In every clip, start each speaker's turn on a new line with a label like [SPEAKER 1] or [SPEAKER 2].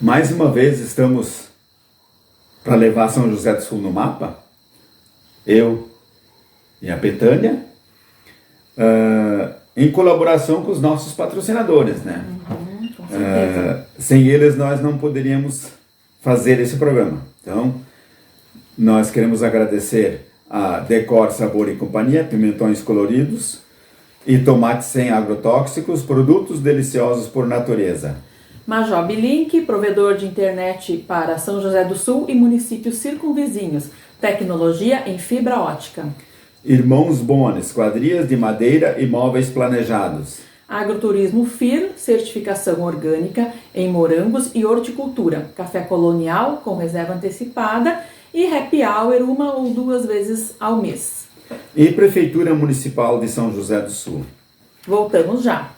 [SPEAKER 1] Mais uma vez estamos para levar São José do Sul no mapa, eu e a Betânia, em colaboração com os nossos patrocinadores, né?
[SPEAKER 2] Com certeza.
[SPEAKER 1] Sem eles nós não poderíamos fazer esse programa. Então, nós queremos agradecer a Decor Sabor e Companhia, pimentões coloridos e tomates sem agrotóxicos, produtos deliciosos por natureza.
[SPEAKER 2] Majob Link, provedor de internet para São José do Sul e municípios circunvizinhos. Tecnologia em fibra ótica.
[SPEAKER 1] Irmãos Bones, esquadrias de madeira e móveis planejados.
[SPEAKER 2] Agroturismo FIR, certificação orgânica em morangos e horticultura. Café colonial com reserva antecipada e happy hour 1 ou 2 vezes ao mês.
[SPEAKER 1] E Prefeitura Municipal de São José do Sul.
[SPEAKER 2] Voltamos já.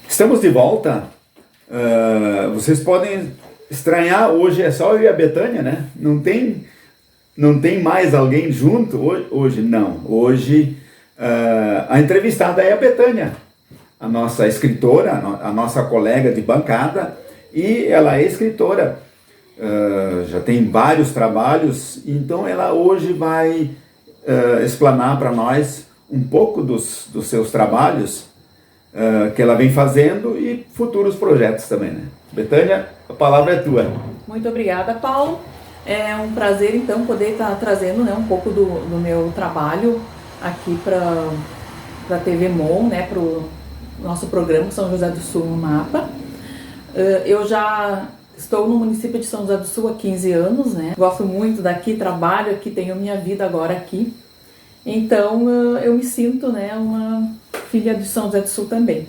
[SPEAKER 1] Estamos de volta. Vocês podem estranhar, hoje é só eu e a Betânia, né? Não tem mais alguém junto hoje, não. Hoje a entrevistada é a Betânia, a nossa escritora, a nossa colega de bancada, e ela é escritora, já tem vários trabalhos, então ela hoje vai explanar para nós um pouco dos seus trabalhos que ela vem fazendo e futuros projetos também, né? Betânia, a palavra é tua.
[SPEAKER 2] Muito obrigada, Paulo. É um prazer, então, poder estar trazendo, né, um pouco do meu trabalho aqui para a TV MON, né, para o nosso programa São José do Sul no Mapa. Eu já estou no município de São José do Sul há 15 anos, né? Gosto muito daqui, trabalho aqui, tenho minha vida agora aqui. Então, eu me sinto, né, uma filha de São José do Sul também.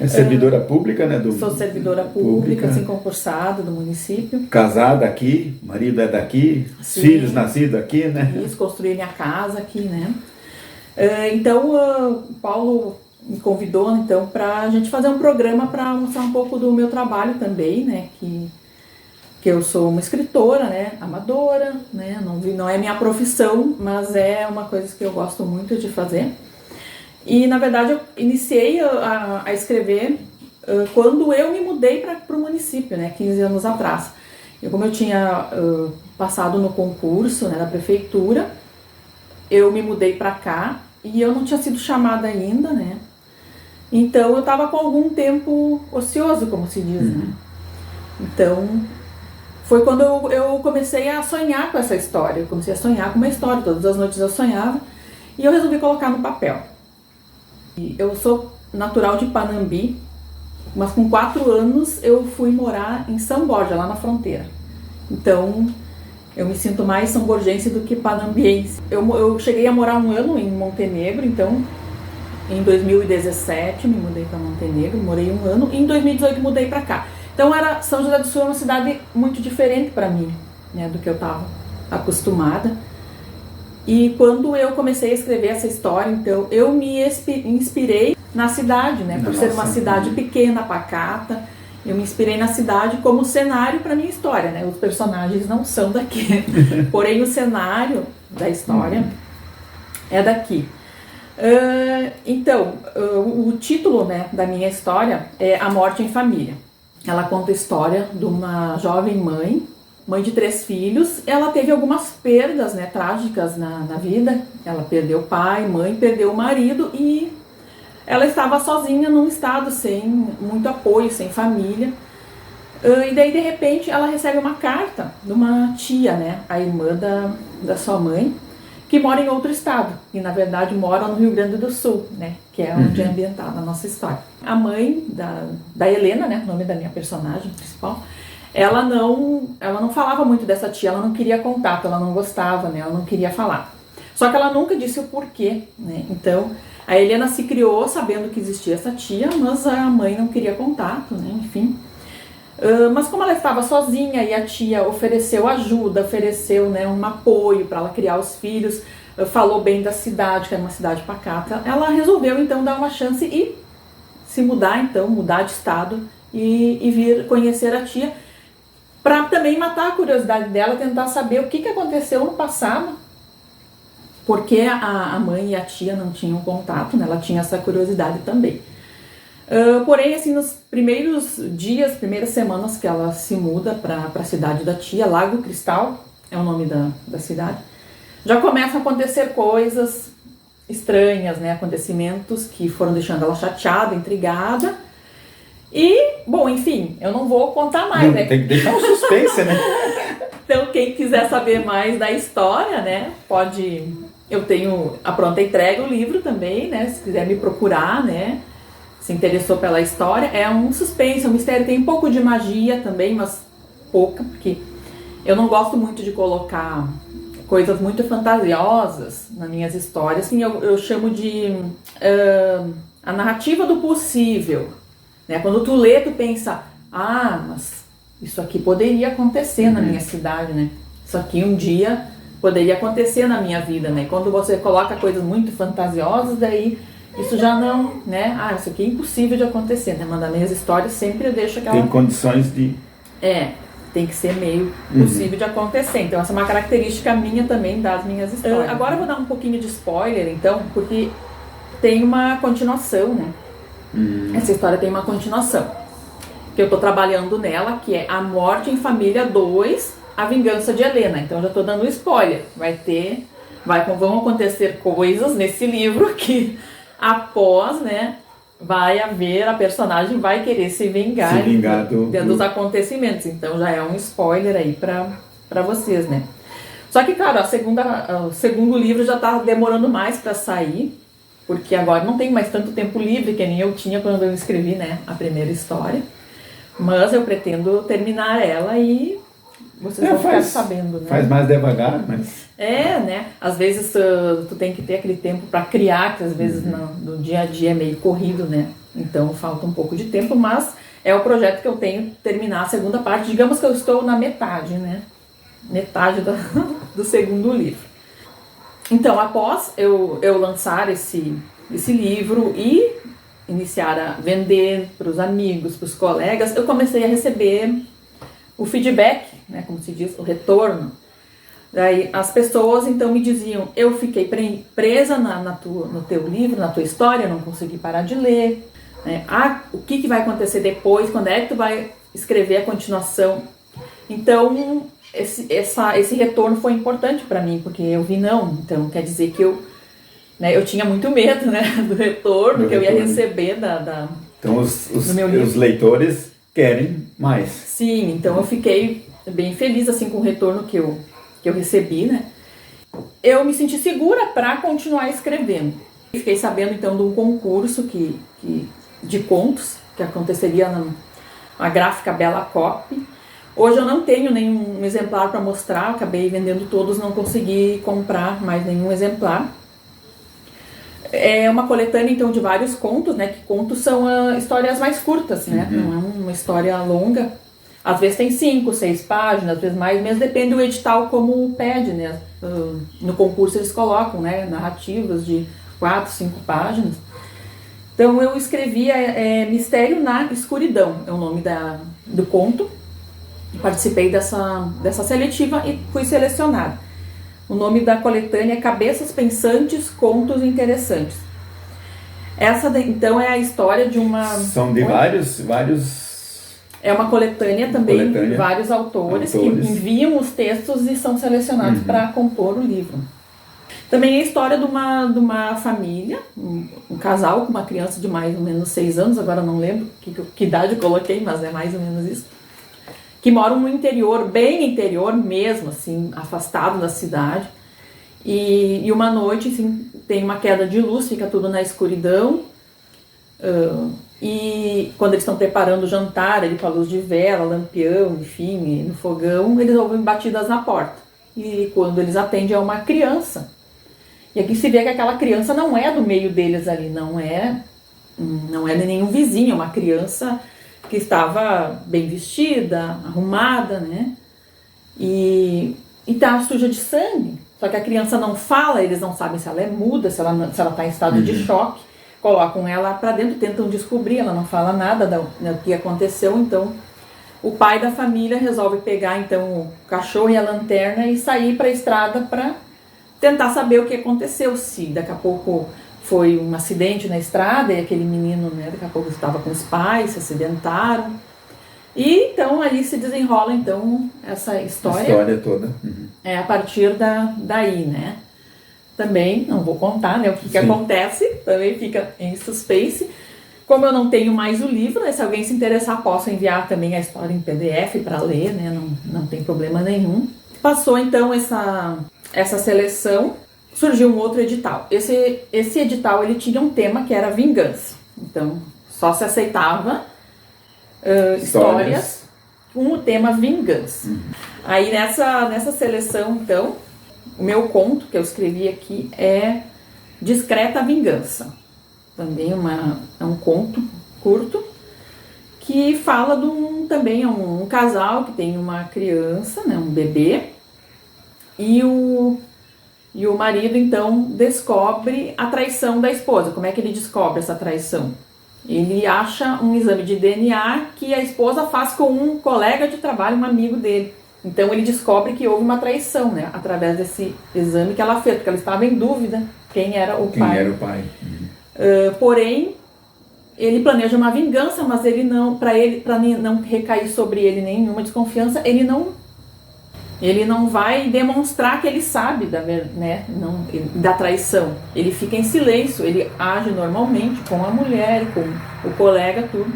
[SPEAKER 1] É servidora pública, né?
[SPEAKER 2] Sou servidora pública, assim, concursada do município.
[SPEAKER 1] Casada aqui, marido é daqui,
[SPEAKER 2] Sim.
[SPEAKER 1] Filhos nascidos aqui, né?
[SPEAKER 2] Isso, construí minha casa aqui, né? Então, o Paulo me convidou, então, para a gente fazer um programa para mostrar um pouco do meu trabalho também, né? Que eu sou uma escritora, né? Amadora, né? Não é minha profissão, mas é uma coisa que eu gosto muito de fazer. E, na verdade, eu iniciei a escrever quando eu me mudei para o município, né, 15 anos atrás. E como eu tinha passado no concurso, né, da prefeitura, eu me mudei para cá e eu não tinha sido chamada ainda, né. Então, eu estava com algum tempo ocioso, como se diz, né. Então, foi quando eu comecei a sonhar com essa história. Eu comecei a sonhar com uma história, todas as noites eu sonhava, e eu resolvi colocar no papel. Eu sou natural de Panambi, mas com 4 anos eu fui morar em São Borja, lá na fronteira. Então, eu me sinto mais são-borgense do que panambiense. Eu cheguei a morar 1 ano em Montenegro, então, em 2017 me mudei para Montenegro, morei 1 ano, e em 2018 mudei para cá. Então, São José do Sul é uma cidade muito diferente para mim, né, do que eu estava acostumada. E quando eu comecei a escrever essa história, então, eu me inspirei na cidade, né? Por ser uma cidade pequena, pacata, eu me inspirei na cidade como cenário para minha história, né? Os personagens não são daqui, porém o cenário da história é daqui. Então, o título, né, da minha história é A Morte em Família. Ela conta a história de uma jovem mãe de 3 filhos. Ela teve algumas perdas, né, trágicas na vida. Ela perdeu pai, mãe, perdeu o marido e ela estava sozinha num estado sem muito apoio, sem família. E daí, de repente, ela recebe uma carta de uma tia, né, a irmã da sua mãe, que mora em outro estado. E, na verdade, mora no Rio Grande do Sul, né, que é onde é ambientada a nossa história. A mãe da Helena, né, o nome da minha personagem principal, ela não falava muito dessa tia, ela não queria contato, ela não gostava, né, ela não queria falar. Só que ela nunca disse o porquê, né, então a Helena se criou sabendo que existia essa tia, mas a mãe não queria contato, né, enfim. Mas como ela estava sozinha e a tia ofereceu ajuda, ofereceu, né, um apoio para ela criar os filhos, falou bem da cidade, que era uma cidade pacata, ela resolveu então dar uma chance e se mudar, então, mudar de estado e vir conhecer a tia, para também matar a curiosidade dela, tentar saber o que aconteceu no passado, porque a mãe e a tia não tinham contato, né? Ela tinha essa curiosidade também. Porém, assim, nos primeiros dias, primeiras semanas que ela se muda para a cidade da tia, Lago Cristal é o nome da cidade, já começam a acontecer coisas estranhas, né? Acontecimentos que foram deixando ela chateada, intrigada. E, bom, enfim, eu não vou contar mais, né?
[SPEAKER 1] Tem que deixar um suspense, né?
[SPEAKER 2] Então, quem quiser saber mais da história, né, pode... Eu tenho a pronta entrega, o livro também, né? Se quiser me procurar, né? Se interessou pela história. É um suspense, é um mistério. Tem um pouco de magia também, mas pouca, porque eu não gosto muito de colocar coisas muito fantasiosas nas minhas histórias. Assim, eu chamo de a narrativa do possível. Né? Quando tu lê, tu pensa, mas isso aqui poderia acontecer na minha cidade, né? Isso aqui um dia poderia acontecer na minha vida, né? Quando você coloca coisas muito fantasiosas, daí isso já não, né? Isso aqui é impossível de acontecer, né? Mas nas minhas histórias sempre eu deixo aquela...
[SPEAKER 1] Tem condições de...
[SPEAKER 2] tem que ser meio possível de acontecer. Então essa é uma característica minha também das minhas histórias. Agora eu vou dar um pouquinho de spoiler, então, porque tem uma continuação, né? Essa história tem uma continuação, que eu tô trabalhando nela, que é A Morte em Família 2, A Vingança de Helena. Então já tô dando spoiler. Vão acontecer coisas nesse livro que após, né, vai haver, a personagem vai querer se vingar dos acontecimentos. Então já é um spoiler aí pra vocês, né? Só que, cara, o segundo livro já tá demorando mais pra sair, porque agora não tem mais tanto tempo livre que nem eu tinha quando eu escrevi, né, a primeira história. Mas eu pretendo terminar ela e vocês vão ficar sabendo, né?
[SPEAKER 1] Faz mais devagar, mas...
[SPEAKER 2] né? Às vezes tu tem que ter aquele tempo para criar, que às vezes no dia a dia é meio corrido, né? Então falta um pouco de tempo, mas é o projeto que eu tenho, terminar a segunda parte. Digamos que eu estou na metade, né? Metade do segundo livro. Então, após eu lançar esse livro e iniciar a vender para os amigos, para os colegas, eu comecei a receber o feedback, né, como se diz, o retorno. Daí as pessoas então me diziam, eu fiquei presa no teu livro, na tua história, não consegui parar de ler. Né? O que vai acontecer depois, quando é que tu vai escrever a continuação? Então, esse retorno foi importante para mim, porque eu vi então quer dizer que eu tinha muito medo, né, do retorno que eu ia receber
[SPEAKER 1] Então os leitores querem mais.
[SPEAKER 2] Sim, então eu fiquei bem feliz assim com o retorno que eu recebi, né? Eu me senti segura para continuar escrevendo. Fiquei sabendo então de um concurso de contos que aconteceria na gráfica Bela Copy. Hoje eu não tenho nenhum exemplar para mostrar, acabei vendendo todos, não consegui comprar mais nenhum exemplar. É uma coletânea então de vários contos, né? Que contos são histórias mais curtas, né? Não é uma história longa. Às vezes tem 5, 6 páginas, às vezes mais, mesmo depende do edital como pede, né? No concurso eles colocam, né, narrativas de 4, 5 páginas. Então eu escrevi Mistério na Escuridão, é o nome do conto. Participei dessa seletiva e fui selecionada. O nome da coletânea é Cabeças Pensantes, Contos Interessantes. Essa então é a história de uma...
[SPEAKER 1] São de vários...
[SPEAKER 2] É uma coletânea também de vários autores que enviam os textos e são selecionados para compor o livro. Também é a história de uma família, um casal com uma criança de mais ou menos 6 anos, agora não lembro que idade eu coloquei, mas é mais ou menos isso, que moram no interior, bem interior mesmo, assim, afastado da cidade. E uma noite, assim, tem uma queda de luz, fica tudo na escuridão. E quando eles estão preparando o jantar, com a luz de vela, lampião, enfim, no fogão, eles ouvem batidas na porta. E quando eles atendem é uma criança. E aqui se vê que aquela criança não é do meio deles ali, não é nenhum vizinho, é uma criança que estava bem vestida, arrumada, né? E tá suja de sangue. Só que a criança não fala, eles não sabem se ela é muda, se ela está em estado de choque. colocam ela para dentro, tentam descobrir, ela não fala nada do que aconteceu, então o pai da família resolve pegar então o cachorro e a lanterna e sair para a estrada para tentar saber o que aconteceu, se daqui a pouco foi um acidente na estrada e aquele menino, né, daqui a pouco estava com os pais, se acidentaram. E então ali se desenrola então essa história.
[SPEAKER 1] A história toda.
[SPEAKER 2] A partir daí, né? Também, não vou contar, né, o que acontece, também fica em suspense. Como eu não tenho mais o livro, né, se alguém se interessar, posso enviar também a história em PDF para ler, né, não tem problema nenhum. Passou então essa seleção, surgiu um outro edital. Esse edital ele tinha um tema que era vingança. Então, só se aceitava histórias com o tema vingança. Aí nessa seleção, então, o meu conto que eu escrevi aqui é Discreta Vingança. Também é um conto curto que fala também um casal que tem uma criança, né, um bebê, e o marido então descobre a traição da esposa. Como é que ele descobre essa traição? Ele acha um exame de DNA que a esposa faz com um colega de trabalho, um amigo dele. Então ele descobre que houve uma traição, né, através desse exame que ela fez, porque ela estava em dúvida quem era o pai.
[SPEAKER 1] Quem era o pai.
[SPEAKER 2] Porém, ele planeja uma vingança, mas ele não, para não recair sobre ele nenhuma desconfiança, ele não vai demonstrar que ele sabe da traição. Ele fica em silêncio, ele age normalmente com a mulher, com o colega, tudo,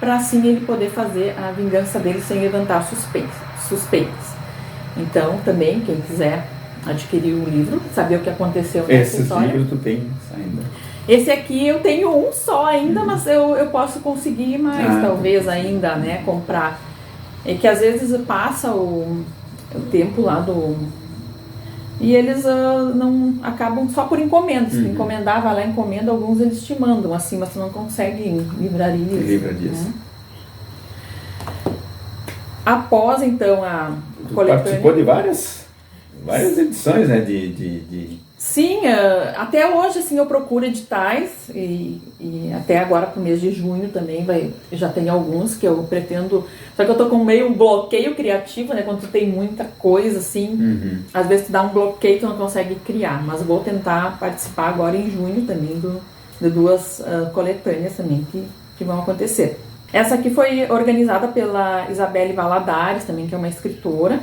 [SPEAKER 2] para assim ele poder fazer a vingança dele sem levantar suspeitas. Então, também, quem quiser adquirir o livro, saber o que aconteceu nessa história.
[SPEAKER 1] Esse livro tu tem ainda?
[SPEAKER 2] Esse aqui eu tenho um só ainda, mas eu posso conseguir mais, talvez ainda, né, comprar. É que às vezes passa o tempo lá e eles não acabam só por encomenda. Se encomendar, vai lá, encomenda, alguns eles te mandam, assim, mas tu não consegue em livrarias.
[SPEAKER 1] Livra disso.
[SPEAKER 2] Né? Após, então, a coletânea...
[SPEAKER 1] Participou de várias edições, né,
[SPEAKER 2] Sim, até hoje assim, eu procuro editais e até agora pro mês de junho também já tem alguns que eu pretendo, só que eu tô com meio um bloqueio criativo, né, quando tu tem muita coisa assim, às vezes tu dá um bloqueio e tu não consegue criar, mas vou tentar participar agora em junho também de duas coletâneas também que vão acontecer. Essa aqui foi organizada pela Isabelle Valadares, também, que é uma escritora,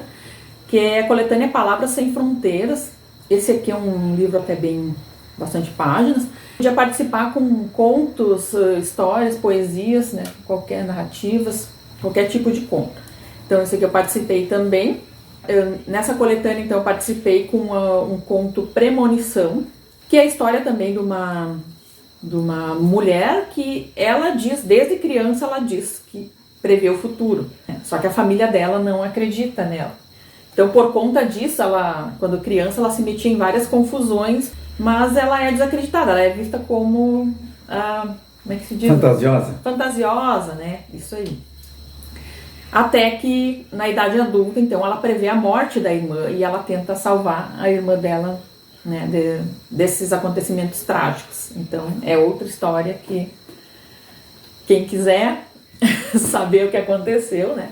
[SPEAKER 2] que é a coletânea Palavras Sem Fronteiras. Esse aqui é um livro até bastante páginas. Podia participar com contos, histórias, poesias, né, qualquer narrativas, qualquer tipo de conto. Então esse aqui eu participei também. Nessa coletânea então eu participei com um conto Premonição, que é a história também de uma mulher que ela diz, desde criança ela diz que prevê o futuro. Só que a família dela não acredita nela. Então, por conta disso, quando criança, ela se metia em várias confusões, mas ela é desacreditada, ela é vista como, como é que se diz?
[SPEAKER 1] Fantasiosa.
[SPEAKER 2] Fantasiosa, né? Isso aí. Até que, na idade adulta, então, ela prevê a morte da irmã e ela tenta salvar a irmã dela, né, desses acontecimentos trágicos. Então, é outra história que quem quiser saber o que aconteceu, né,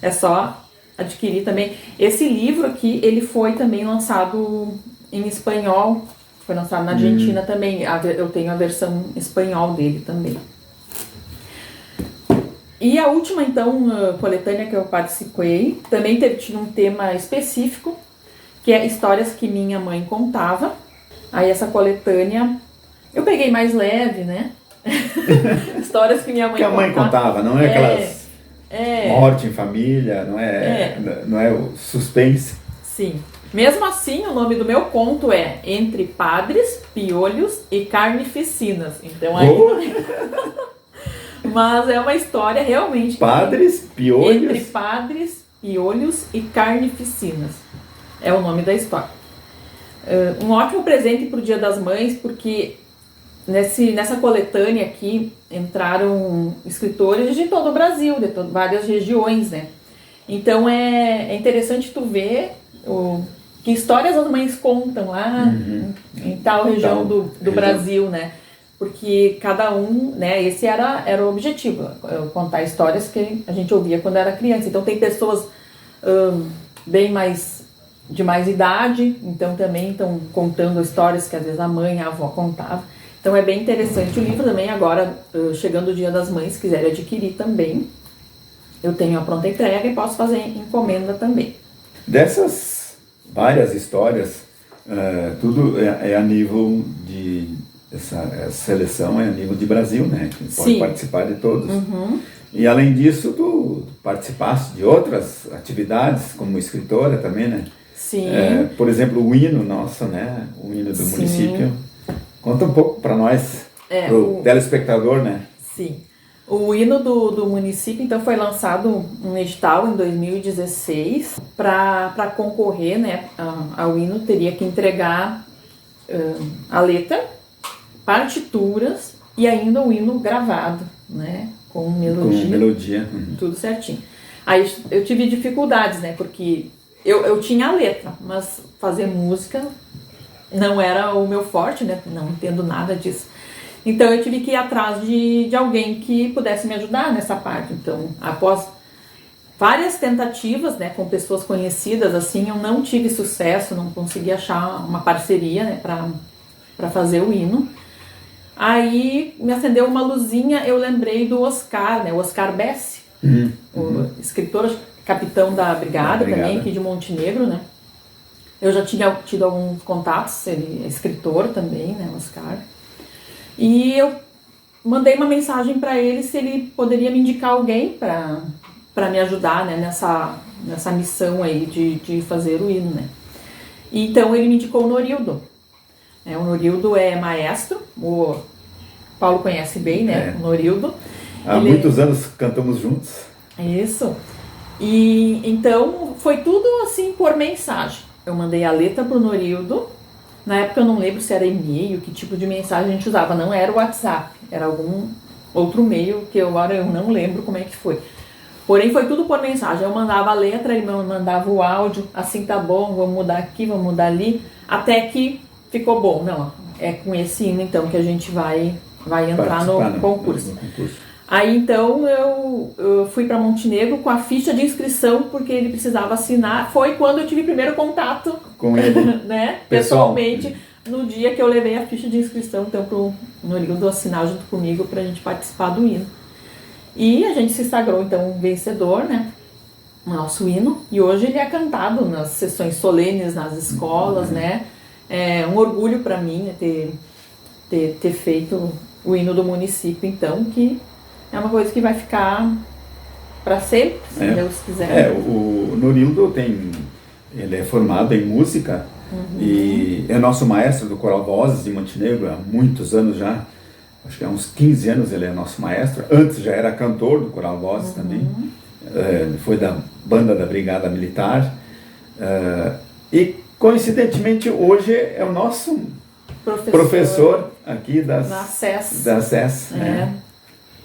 [SPEAKER 2] é só adquirir também. Esse livro aqui, ele foi também lançado em espanhol, foi lançado na Argentina também, eu tenho a versão em espanhol dele também. E a última, então, coletânea que eu participei, também tinha um tema específico, que é histórias que minha mãe contava. Aí essa coletânea, eu peguei mais leve, né? Histórias que minha mãe contava.
[SPEAKER 1] Que a mãe contava, não é aquelas... morte em família, não é o suspense.
[SPEAKER 2] Sim. Mesmo assim, o nome do meu conto é Entre Padres, Piolhos e Carnificinas. Então aí... Mas é uma história realmente...
[SPEAKER 1] Padres, piolhos...
[SPEAKER 2] Entre Padres, Piolhos e Carnificinas. É o nome da história. Um ótimo presente para o Dia das Mães, porque... Nessa coletânea aqui entraram escritores de todo o Brasil, de várias regiões, né? Então é interessante tu ver que histórias as mães contam lá em tal região do Brasil, né? porque cada um, né, esse era o objetivo, contar histórias que a gente ouvia quando era criança. Então tem pessoas de mais idade, então também estão contando histórias que às vezes a mãe, a avó contava. Então é bem interessante o livro também. Agora, chegando o Dia das Mães, se quiserem adquirir também, eu tenho a pronta entrega e posso fazer encomenda também.
[SPEAKER 1] Dessas várias histórias, tudo é a nível de... Essa seleção é a nível de Brasil, né? Que pode participar de todos. E além disso, tu participaste de outras atividades como escritora também, né?
[SPEAKER 2] Sim.
[SPEAKER 1] Por exemplo, o hino nosso, né? O hino do município. Conta um pouco para nós, pro telespectador, né?
[SPEAKER 2] Sim. O hino do município, então, foi lançado um edital em 2016. Para concorrer, né, ao hino, teria que entregar a letra, partituras e ainda o hino gravado, né, com melodia. Tudo certinho. Aí eu tive dificuldades, né, porque eu tinha a letra, mas fazer música não era o meu forte, né, não entendo nada disso. Então eu tive que ir atrás de alguém que pudesse me ajudar nessa parte. Então, após várias tentativas, né, com pessoas conhecidas, assim, eu não tive sucesso, não consegui achar uma parceria, né, para fazer o hino. Aí me acendeu uma luzinha, eu lembrei do Oscar, né, o Oscar Bessi, o escritor, capitão da brigada também, aqui de Montenegro, né. Eu já tinha tido alguns contatos, ele é escritor também, né, Oscar. E eu mandei uma mensagem para ele se ele poderia me indicar alguém para me ajudar, né, nessa missão aí de fazer o hino, né. E então ele me indicou o Norildo. O Norildo é maestro, o Paulo conhece bem, né, o Norildo.
[SPEAKER 1] Há muitos anos cantamos juntos.
[SPEAKER 2] Isso. E então foi tudo assim por mensagem. Eu mandei a letra pro Norildo. Na época eu não lembro se era e-mail, que tipo de mensagem a gente usava. Não era o WhatsApp, era algum outro meio que agora eu não lembro como é que foi. Porém foi tudo por mensagem. Eu mandava a letra, ele me mandava o áudio. Assim tá bom, vamos mudar aqui, vamos mudar ali. Até que ficou bom. Não, é com esse hino então que a gente vai entrar no concurso. Aí então eu fui para Montenegro com a ficha de inscrição, porque ele precisava assinar. Foi quando eu tive o primeiro contato com ele, né, pessoalmente, no dia que eu levei a ficha de inscrição então pro Norildo assinar junto comigo para a gente participar do hino. E a gente se sagrou então vencedor, né, nosso hino. E hoje ele é cantado nas sessões solenes, nas escolas, né. É um orgulho para mim, né, ter feito o hino do município, então, que é uma coisa que vai ficar para sempre, se Deus quiser.
[SPEAKER 1] O Norildo ele é formado em música e é nosso maestro do Coral Vozes de Montenegro há muitos anos já. Acho que há uns 15 anos ele é nosso maestro. Antes já era cantor do Coral Vozes também. Foi da banda da Brigada Militar. E coincidentemente hoje é o nosso professor aqui da SES.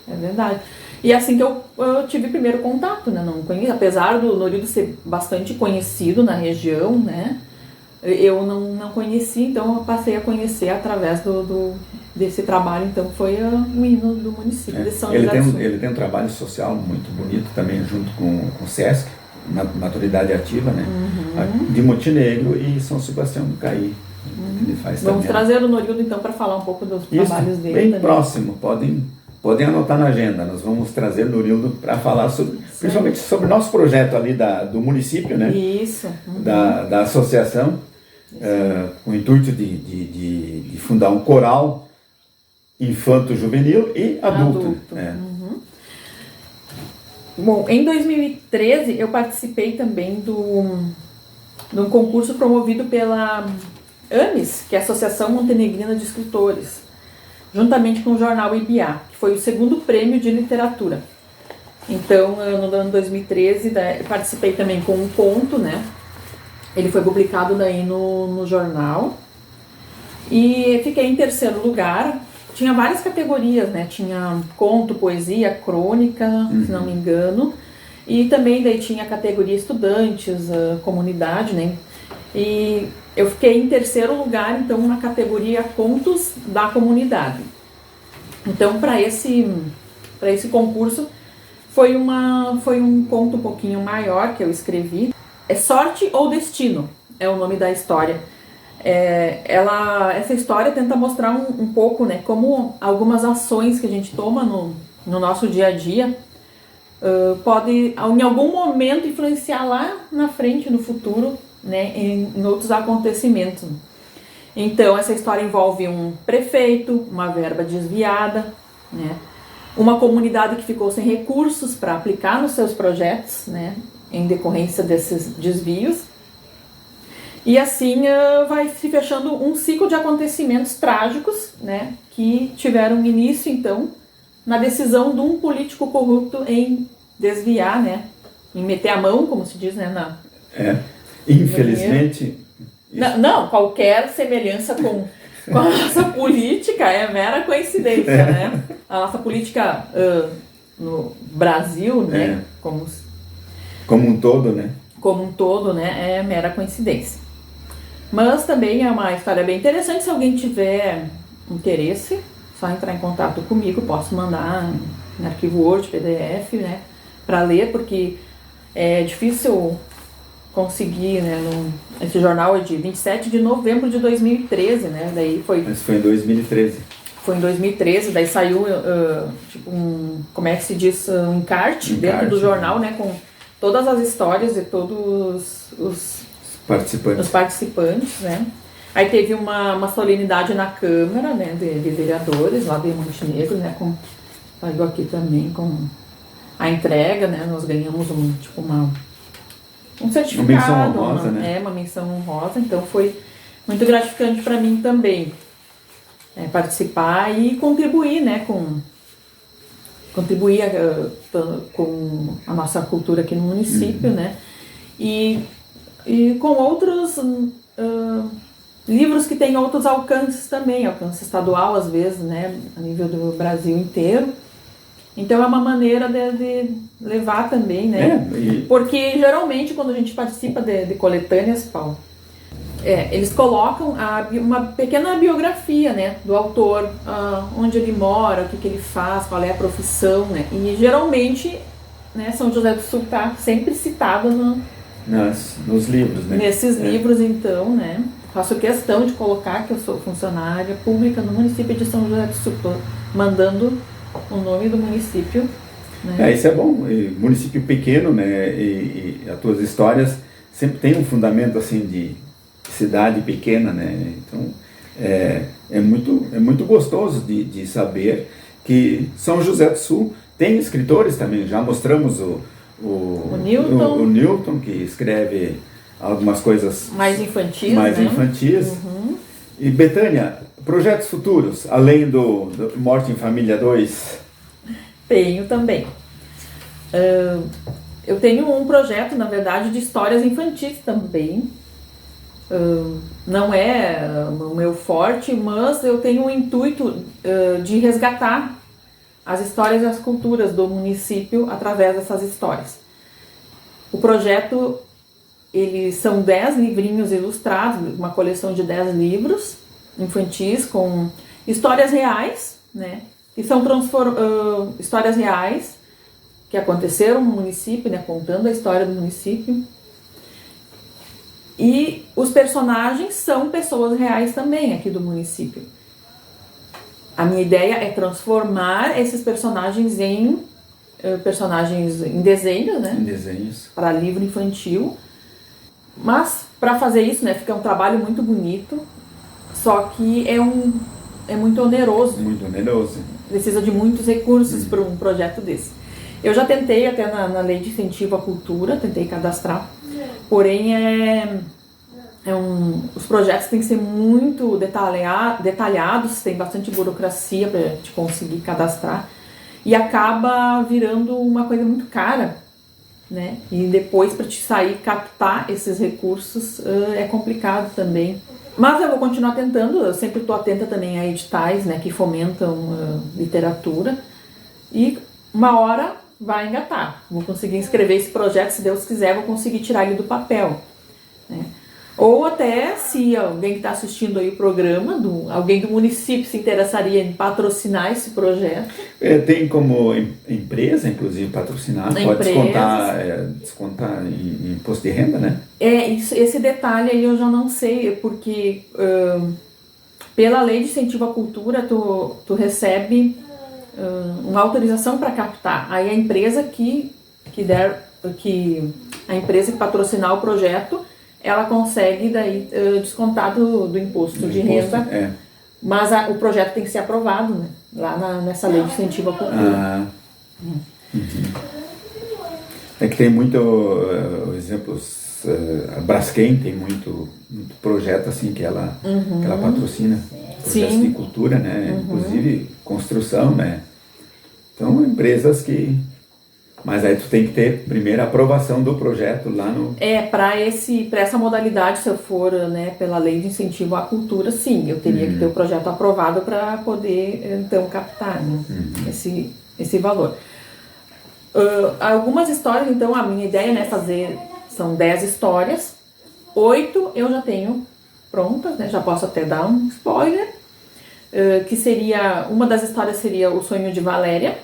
[SPEAKER 2] É verdade. E assim que eu tive primeiro contato, né? Não conhecia, apesar do Norildo ser bastante conhecido na região, né? Eu não conhecia, então eu passei a conhecer através desse trabalho. Então foi o hino do município de São José do Sul.
[SPEAKER 1] Ele tem um trabalho social muito bonito também, junto com o SESC, Maturidade Ativa, né? De Montenegro e São Sebastião do Caí. Ele faz
[SPEAKER 2] Vamos
[SPEAKER 1] também.
[SPEAKER 2] trazer o Norildo então para falar um pouco dos trabalhos dele.
[SPEAKER 1] Bem também. Próximo, podem anotar na agenda. Nós vamos trazer o Norildo para falar principalmente sobre o nosso projeto ali do município, né?
[SPEAKER 2] Isso.
[SPEAKER 1] Da associação, com o intuito de fundar um coral infanto-juvenil e adulto.
[SPEAKER 2] Bom, em 2013 eu participei também de um concurso promovido pela AMES, que é a Associação Montenegrina de Escritores, juntamente com o jornal IBA, que foi o segundo prêmio de literatura. Então, no ano 2013, eu participei também com um conto, né? Ele foi publicado daí no jornal. E fiquei em terceiro lugar. Tinha várias categorias, né? Tinha conto, poesia, crônica, se não me engano. E também daí tinha a categoria estudantes, comunidade, né? E eu fiquei em terceiro lugar, então, na categoria contos da comunidade. Então, para esse concurso, foi um conto um pouquinho maior que eu escrevi. É Sorte ou Destino, é o nome da história. Essa história tenta mostrar um pouco, né, como algumas ações que a gente toma no nosso dia a dia pode, em algum momento, influenciar lá na frente, no futuro, né, em outros acontecimentos. Então, essa história envolve um prefeito, uma verba desviada, né, uma comunidade que ficou sem recursos para aplicar nos seus projetos, né, em decorrência desses desvios. E assim vai se fechando um ciclo de acontecimentos trágicos, né, que tiveram início, então, na decisão de um político corrupto em desviar, né, em meter a mão, como se diz, né,
[SPEAKER 1] infelizmente...
[SPEAKER 2] Não, qualquer semelhança com a nossa política é mera coincidência, né? A nossa política no Brasil, né, como
[SPEAKER 1] um todo, né?
[SPEAKER 2] Como um todo, né, é mera coincidência. Mas também é uma história bem interessante. Se alguém tiver interesse, só entrar em contato comigo, posso mandar em arquivo Word, PDF, né, para ler, porque é difícil conseguir, né, esse jornal é de 27 de novembro de 2013, né, daí foi...
[SPEAKER 1] Mas foi em 2013.
[SPEAKER 2] Foi em 2013, daí saiu, tipo, como é que se diz, um encarte dentro do jornal, né, com todas as histórias de todos os participantes, né. Aí teve uma solenidade na Câmara, né, de vereadores, lá de Montenegro, né, saiu aqui também com a entrega, né, nós ganhamos um certificado,
[SPEAKER 1] uma menção honrosa, né?
[SPEAKER 2] Uma menção honrosa, então foi muito gratificante para mim também participar e contribuir, né, com a nossa cultura aqui no município, né, e com outros livros que têm outros alcances também, alcance estadual às vezes, né, a nível do Brasil inteiro. Então é uma maneira de levar também, né? Porque geralmente quando a gente participa de coletâneas, Paulo, eles colocam uma pequena biografia, né, do autor, onde ele mora, o que ele faz, qual é a profissão, né? E geralmente, né, São José do Sul está sempre citado
[SPEAKER 1] nos livros, né?
[SPEAKER 2] Nesses livros, então, né? Faço questão de colocar que eu sou funcionária pública no município de São José do Sul, mandando o nome do município, né?
[SPEAKER 1] Isso é bom. Município pequeno, né? E as tuas histórias sempre tem um fundamento assim de cidade pequena, né? Então é muito gostoso de saber que São José do Sul tem escritores também. Já mostramos o Newton, que escreve algumas coisas
[SPEAKER 2] mais infantis,
[SPEAKER 1] Uhum. E Betânia, projetos futuros, além do Morte em Família 2?
[SPEAKER 2] Tenho também. Eu tenho um projeto, na verdade, de histórias infantis também. Não é o meu forte, mas eu tenho o intuito de resgatar as histórias e as culturas do município através dessas histórias. O projeto, são 10 livrinhos ilustrados, uma coleção de 10 livros infantis com histórias reais, né? Que são histórias reais que aconteceram no município, né? Contando a história do município. E os personagens são pessoas reais também aqui do município. A minha ideia é transformar esses personagens em desenhos, né?
[SPEAKER 1] Em desenhos.
[SPEAKER 2] Para livro infantil. Mas, para fazer isso, né, fica um trabalho muito bonito, só que é muito oneroso.
[SPEAKER 1] Muito oneroso.
[SPEAKER 2] Precisa de muitos recursos para um projeto desse. Eu já tentei até na Lei de Incentivo à Cultura, tentei cadastrar, porém os projetos têm que ser muito detalhados, tem bastante burocracia para te conseguir cadastrar e acaba virando uma coisa muito cara, né? E depois para te sair captar esses recursos é complicado também. Mas eu vou continuar tentando, eu sempre estou atenta também a editais, né, que fomentam literatura e uma hora vai engatar. Vou conseguir inscrever esse projeto, se Deus quiser, vou conseguir tirar ele do papel, né? Ou até, se alguém que está assistindo aí o programa, alguém do município se interessaria em patrocinar esse projeto.
[SPEAKER 1] Tem como empresa, inclusive, patrocinar, pode descontar em imposto de renda, né?
[SPEAKER 2] Esse detalhe aí eu já não sei, porque pela lei de incentivo à cultura, tu recebe uma autorização para captar. Aí a empresa a empresa que patrocinar o projeto, ela consegue daí descontar do imposto de renda, mas o projeto tem que ser aprovado, né? Lá nessa lei de incentivo à cultura.
[SPEAKER 1] É que tem muito exemplos, a Braskem tem muito projeto assim que ela patrocina, projetos de cultura, né? Inclusive construção, né? Então empresas que... Mas aí tu tem que ter primeiro a aprovação do projeto lá no...
[SPEAKER 2] Para essa modalidade, se eu for, né, pela lei de incentivo à cultura, sim, eu teria que ter o projeto aprovado para poder, então, captar, né, esse valor. Algumas histórias, então, a minha ideia, né, são 10 histórias, 8 eu já tenho prontas, né, já posso até dar um spoiler, que seria, uma das histórias seria O Sonho de Valéria,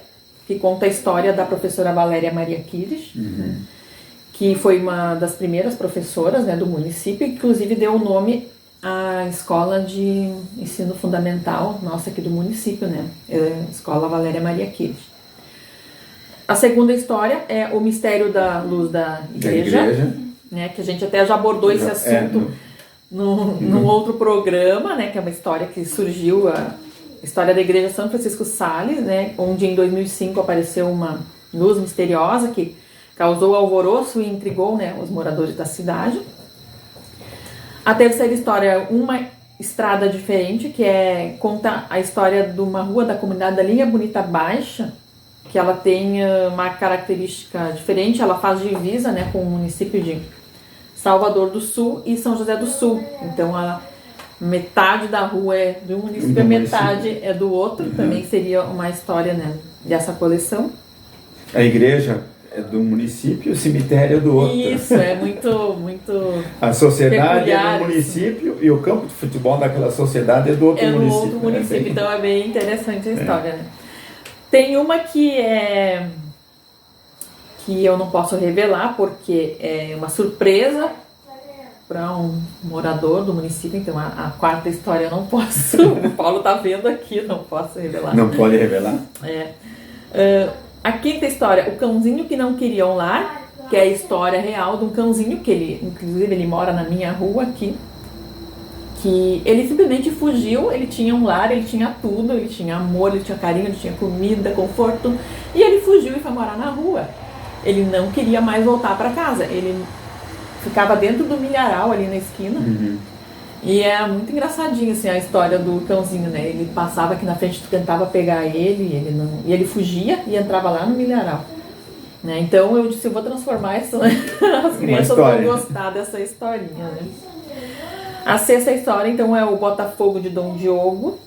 [SPEAKER 2] que conta a história da professora Valéria Maria Kirish, né, que foi uma das primeiras professoras, né, do município, que inclusive deu o nome à escola de ensino fundamental nossa aqui do município, né, Escola Valéria Maria Kirish. A segunda história é O Mistério da Luz da Igreja. Né, que a gente até já abordou esse assunto num outro programa, né, que é uma história que surgiu, a história da Igreja São Francisco Sales, né, onde em 2005 apareceu uma luz misteriosa que causou alvoroço e intrigou, né, os moradores da cidade. A terceira história, Uma Estrada Diferente, que conta a história de uma rua da comunidade da Linha Bonita Baixa, que ela tem uma característica diferente, ela faz divisa, né, com o município de Salvador do Sul e São José do Sul. Então, metade da rua é de um município, a metade é do outro. Também seria uma história, né, dessa coleção.
[SPEAKER 1] A igreja é do município, o cemitério é do outro.
[SPEAKER 2] Isso, é muito
[SPEAKER 1] a sociedade
[SPEAKER 2] peculiar,
[SPEAKER 1] é do município e o campo de futebol daquela sociedade é do outro município. É do outro
[SPEAKER 2] município, então é bem interessante a história, né? Tem uma que eu não posso revelar porque é uma surpresa para um morador do município, então a quarta história eu não posso, o Paulo tá vendo aqui, não posso revelar.
[SPEAKER 1] Não pode revelar?
[SPEAKER 2] A quinta história, O Cãozinho que Não Queria um Lar, que é a história real de um cãozinho que inclusive ele mora na minha rua aqui, que ele simplesmente fugiu, ele tinha um lar, ele tinha tudo, ele tinha amor, ele tinha carinho, ele tinha comida, conforto, e ele fugiu e foi morar na rua. Ele não queria mais voltar para casa, ele ficava dentro do milharal ali na esquina, e é muito engraçadinho assim, a história do cãozinho, né? Ele passava aqui na frente, tentava pegar ele, e ele fugia e entrava lá no milharal. Né? Então eu disse, eu vou transformar isso, as crianças vão gostar dessa historinha, né? A sexta história, então, é O Botafogo de Dom Diogo,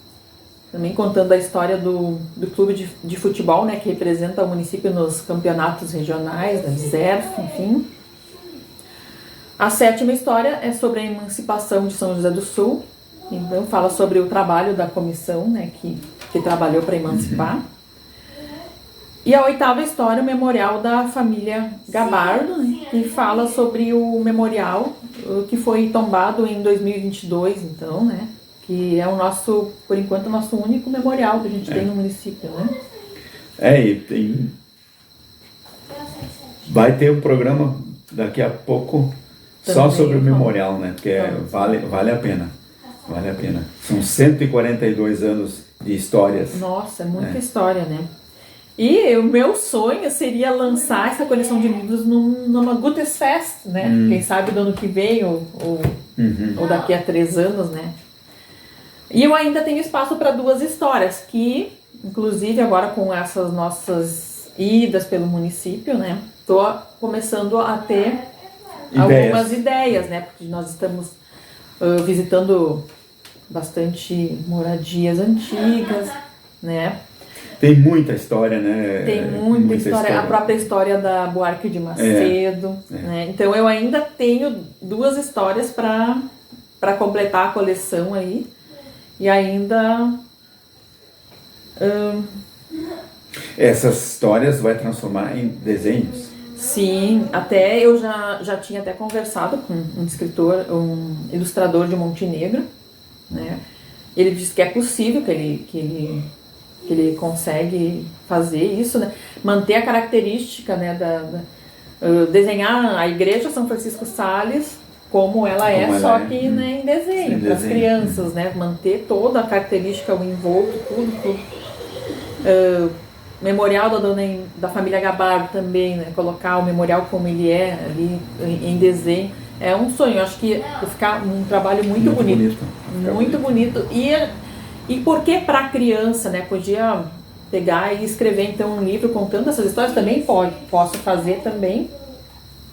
[SPEAKER 2] também contando a história do clube de futebol, né, que representa o município nos campeonatos regionais, da DSERF, enfim. A sétima história é sobre a emancipação de São José do Sul, então fala sobre o trabalho da comissão, né, que trabalhou para emancipar. E a oitava história, o memorial da família Gabardo, né, que fala sobre o memorial que foi tombado em 2022, então, né, que é por enquanto, o nosso único memorial que a gente tem no município, né.
[SPEAKER 1] E vai ter um programa daqui a pouco também, só sobre o memorial, né, porque vale a pena. Vale a pena. São 142 anos de histórias.
[SPEAKER 2] Nossa, é muita história, né. E o meu sonho seria lançar essa coleção de livros numa Gutes Fest, né? Quem sabe do ano que vem ou daqui a 3 anos, né? E eu ainda tenho espaço para 2 histórias que, inclusive agora com essas nossas idas pelo município, né? Tô começando a ter algumas ideias, né? Porque nós estamos visitando bastante moradias antigas, né?
[SPEAKER 1] Tem muita história, né?
[SPEAKER 2] Tem muita história, a própria história da Buarque de Macedo, né? Então eu ainda tenho 2 histórias para completar a coleção aí, e ainda
[SPEAKER 1] essas histórias vai transformar em desenhos?
[SPEAKER 2] Sim, até eu já tinha até conversado com um escritor, um ilustrador de Montenegro, né? Ele disse que é possível, que ele consegue fazer isso, né? Manter a característica, né, desenhar a igreja São Francisco Sales como ela é, só que né, em desenho, para as crianças, né? Manter toda a característica, o envolto, tudo. Memorial da família Gabardo também, né? Colocar o memorial como ele é ali em desenho. É um sonho, acho que vai ficar um trabalho muito bonito. Muito bonito. E por que para criança, né? Podia pegar e escrever então um livro contando essas histórias, também posso fazer também,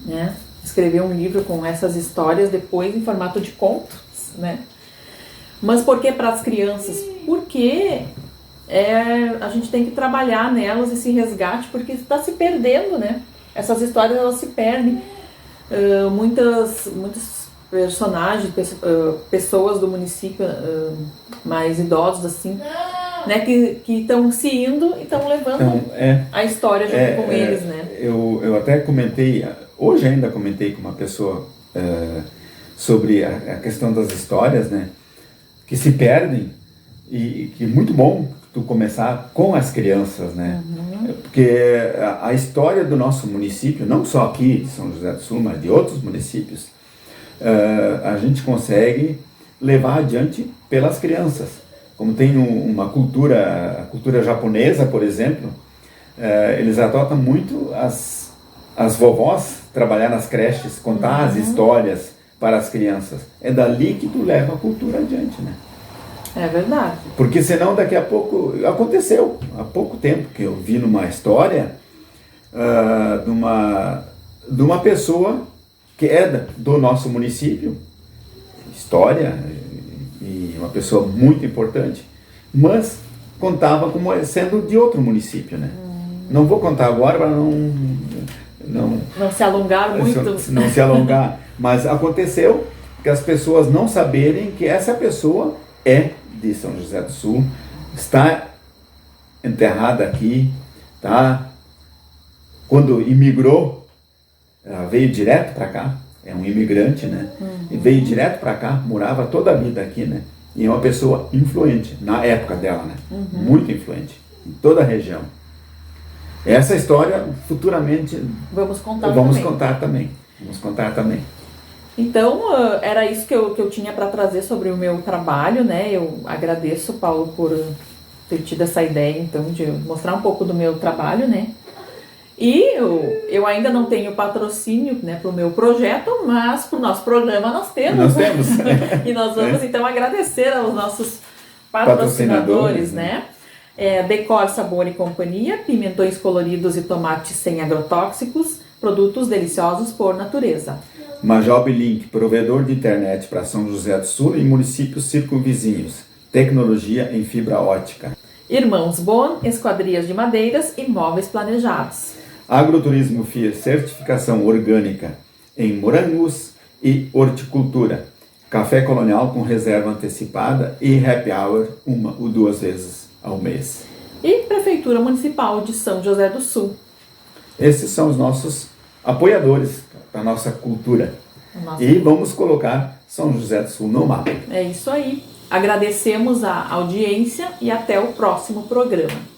[SPEAKER 2] né? Escrever um livro com essas histórias depois em formato de contos, né? Mas por que para as crianças? Porque a gente tem que trabalhar nelas esse resgate, porque está se perdendo, né? Essas histórias, elas se perdem. Muitos personagens, pessoas do município mais idosos, assim, né? Que estão se indo e estão levando a história junto com eles, né?
[SPEAKER 1] Eu até comentei, hoje ainda comentei com uma pessoa sobre a questão das histórias, né? Que se perdem, e que é muito bom tu começar com as crianças, né? Porque a história do nosso município, não só aqui de São José do Sul, mas de outros municípios, a gente consegue levar adiante pelas crianças. Como tem uma cultura, a cultura japonesa, por exemplo, eles adotam muito as vovós trabalhar nas creches, contar as histórias para as crianças. É dali que tu leva a cultura adiante, né?
[SPEAKER 2] É verdade.
[SPEAKER 1] Porque senão daqui a pouco, aconteceu há pouco tempo que eu vi numa história de uma pessoa que é do nosso município, história, e uma pessoa muito importante, mas contava como sendo de outro município, né? Não vou contar agora para não
[SPEAKER 2] se alongar muito.
[SPEAKER 1] Não se alongar, mas aconteceu que as pessoas não saberem que essa pessoa é de São José do Sul, está enterrada aqui, tá? Quando imigrou, ela veio direto para cá, é um imigrante, né? E veio direto para cá, morava toda a vida aqui, né? E é uma pessoa influente, na época dela, né? Muito influente, em toda a região. Essa história, futuramente, vamos contar também.
[SPEAKER 2] Então, era isso que eu tinha para trazer sobre o meu trabalho, né? Eu agradeço, Paulo, por ter tido essa ideia, então, de mostrar um pouco do meu trabalho, né? E eu ainda não tenho patrocínio, né, para o meu projeto, mas para o nosso programa nós temos.
[SPEAKER 1] Nós temos.
[SPEAKER 2] E nós vamos, então, agradecer aos nossos patrocinadores, né? Decor, Sabor e Companhia, pimentões coloridos e tomates sem agrotóxicos, produtos deliciosos por natureza.
[SPEAKER 1] Majob Link, provedor de internet para São José do Sul e municípios circunvizinhos. Tecnologia em fibra ótica.
[SPEAKER 2] Irmãos Bon, esquadrias de madeiras e móveis planejados.
[SPEAKER 1] Agroturismo FIA, certificação orgânica em morangos e horticultura. Café colonial com reserva antecipada e happy hour 1 ou 2 vezes ao mês.
[SPEAKER 2] E Prefeitura Municipal de São José do Sul.
[SPEAKER 1] Esses são os nossos apoiadores da nossa cultura. E vamos colocar São José do Sul no mapa.
[SPEAKER 2] É isso aí. Agradecemos a audiência e até o próximo programa.